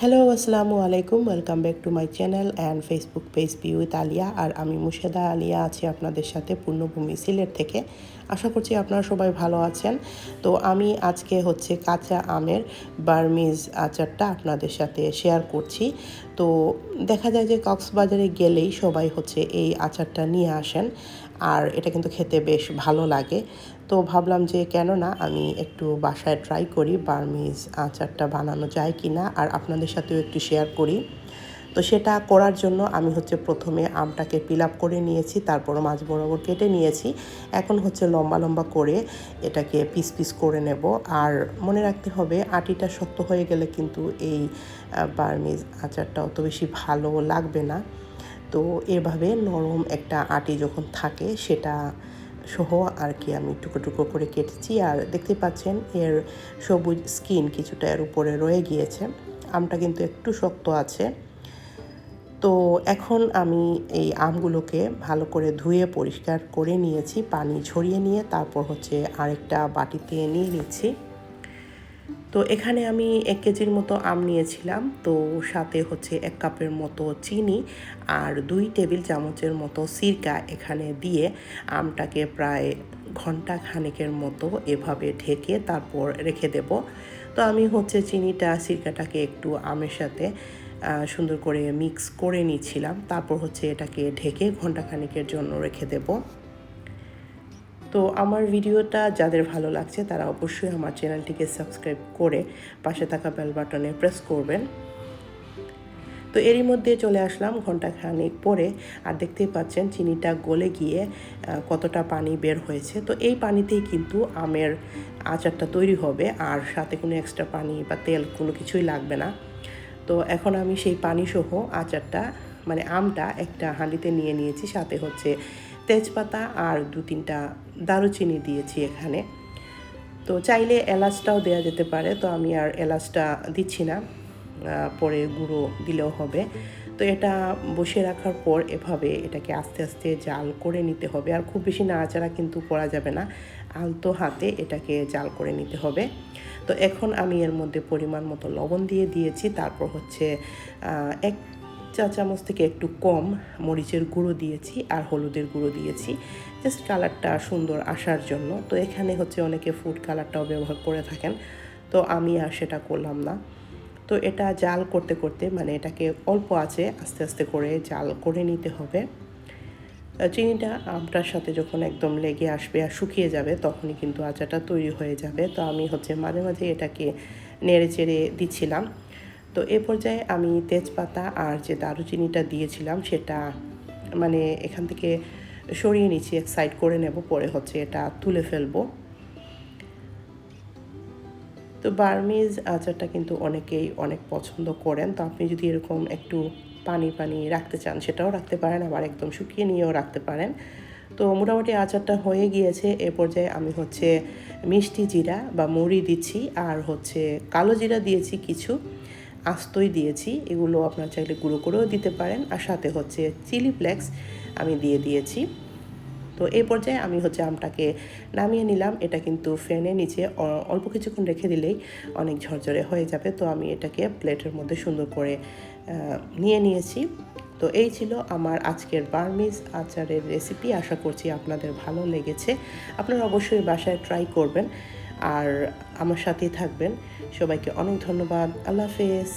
Hello, আসসালামু আলাইকুম। Welcome back to my channel and Facebook page be with Aliya. আর আমি মুর্শেদা আলিয়া আছি আপনাদের সাথে পূর্ণভূমি সিলেট থেকে। আশা করছি আপনারা সবাই ভালো আছেন। তো আমি আজকে কাঁচা আমের বার্মিজ আচারটা আপনাদের সাথে শেয়ার করছি। তো দেখা যায় যে কক্সবাজারে গেলেই সবাই এই আচারটা নিয়ে আসেন, আর এটা কিন্তু খেতে বেশ ভালো লাগে। তো ভাবলাম যে কেন না আমি একটু বাসায় ট্রাই করি বার্মিজ আচারটা বানানো যায় কি না, আর আপনাদের সাথেও একটু শেয়ার করি। তো সেটা করার জন্য আমি প্রথমে আমটাকে পিল আপ করে নিয়েছি, তারপর মাঝ বরাবর কেটে নিয়েছি। এখন লম্বা লম্বা করে এটাকে পিস পিস করে নেব। আর মনে রাখতে হবে, আটিটা শক্ত হয়ে গেলে কিন্তু এই বার্মিজ আচারটা অত বেশি ভালো লাগবে না। তো এভাবে নরম একটা আটি যখন থাকে সেটা সহ আর কি আমি টুকরো টুকরো করে কেটেছি। আর দেখতে পাচ্ছেন এর সবুজ স্কিন কিছুটা এর উপরে রয়ে গিয়েছে। আমটা কিন্তু একটু শক্ত আছে। তো এখন আমি এই আমগুলোকে ভালো করে ধুয়ে পরিষ্কার করে নিয়েছি, পানি ঝরিয়ে নিয়ে তারপর আরেকটা বাটিতে নিয়ে নিচ্ছি। তো এখানে আমি 1 কেজির মতো আম নিয়েছিলাম। তো সাথে 1 কাপের মতো চিনি আর 2 টেবিল চামচের মতো সিরকা এখানে দিয়ে আমটাকে প্রায় ঘন্টা খানেকের মতো এভাবে ঢেকে তারপর রেখে দেব। তো আমি চিনিটা সিরকাটাকে একটু আমের সাথে সুন্দর করে মিক্স করে নিচ্ছিলাম। তারপর এটাকে ঢেকে ঘন্টা খানেকের জন্য রেখে দেব। তো আমার ভিডিওটা যাদের ভালো লাগছে তারা অবশ্যই আমার চ্যানেলটিকে সাবস্ক্রাইব করে পাশে থাকা বেল বাটনে প্রেস করবেন। তো এরই মধ্যে চলে আসলাম ঘন্টা খানেক পরে, আর দেখতেই পাচ্ছেন চিনিটা গলে গিয়ে কতটা পানি বের হয়েছে। তো এই পানিতেই কিন্তু আমের আচারটা তৈরি হবে, আর সাথে কোনো এক্সট্রা পানি বা তেল কোনো কিছুই লাগবে না। তো এখন আমি সেই পানি সহ আচারটা আমটা একটা হাঁড়িতে নিয়ে নিয়েছি, সাথে তেজপাতা আর 2-3টা দারুচিনি দিয়েছি এখানে। তো চাইলে এলাচটাও দেওয়া যেতে পারে, তো আমি আর এলাচটা দিচ্ছি না, পরে গুঁড়ো দিলেও হবে। তো এটা বসে রাখার পর এভাবে এটাকে আস্তে আস্তে জাল করে নিতে হবে। আর খুব বেশি নাড়াচাড়া কিন্তু করা যাবে না, আলতো হাতে এটাকে জাল করে নিতে হবে। তো এখন আমি এর মধ্যে পরিমাণ মতো লবণ দিয়ে দিয়েছি, তারপর 1 চা চামচ থেকে একটু কম মরিচের গুঁড়ো দিয়েছি আর হলুদের গুঁড়ো দিয়েছি, জাস্ট কালারটা সুন্দর আসার জন্য। তো এখানে অনেকে ফুড কালারটাও ব্যবহার করে থাকেন, তো আমি আর সেটা করলাম না। তো এটা জাল করতে করতে এটাকে অল্প আঁচে আস্তে আস্তে করে জাল করে নিতে হবে। চিনিটা আমটার সাথে যখন একদম লেগে আসবে আর শুকিয়ে যাবে তখনই কিন্তু আচারটা তৈরি হয়ে যাবে। তো আমি মাঝে মাঝে এটাকে নেড়ে চেড়ে দিচ্ছিলাম। তো এ পর্যায়ে আমি তেজপাতা আর যে দারুচিনিটা দিয়েছিলাম সেটা এখান থেকে সরিয়ে নিচ্ছি, এক সাইড করে নেব, পরে এটা তুলে ফেলবো। তো বার্মিজ আচারটা কিন্তু অনেকেই অনেক পছন্দ করেন। তো আপনি যদি এরকম একটু পানি পানি রাখতে চান সেটাও রাখতে পারেন, আবার একদম শুকিয়ে নিয়েও রাখতে পারেন। তো মোটামুটি আচারটা হয়ে গিয়েছে। এ পর্যায়ে আমি মিষ্টি জিরা বা মৌরি দিচ্ছি, আর কালো জিরা দিয়েছি কিছু, আস্তই দিয়েছি। এগুলো আপনার চাইলে গুঁড়ো করেও দিতে পারেন। আর সাথে চিলি ফ্লেক্স আমি দিয়ে দিয়েছি। তো এই পর্যায়ে আমি আমটাকে নামিয়ে নিলাম। এটা কিন্তু ফ্যানের নিচে অল্প কিছুক্ষণ রেখে দিলেই অনেক ঝরঝরে হয়ে যাবে। তো আমি এটাকে প্লেটের মধ্যে সুন্দর করে নিয়ে নিয়েছি। তো এই ছিল আমার আজকের বার্মিজ আচারের রেসিপি। আশা করছি আপনাদের ভালো লেগেছে। আপনারা অবশ্যই বাসায় ট্রাই করবেন আর আমার সাথেই থাকবেন। সবাইকে অনেক ধন্যবাদ। আল্লাহ হাফেজ।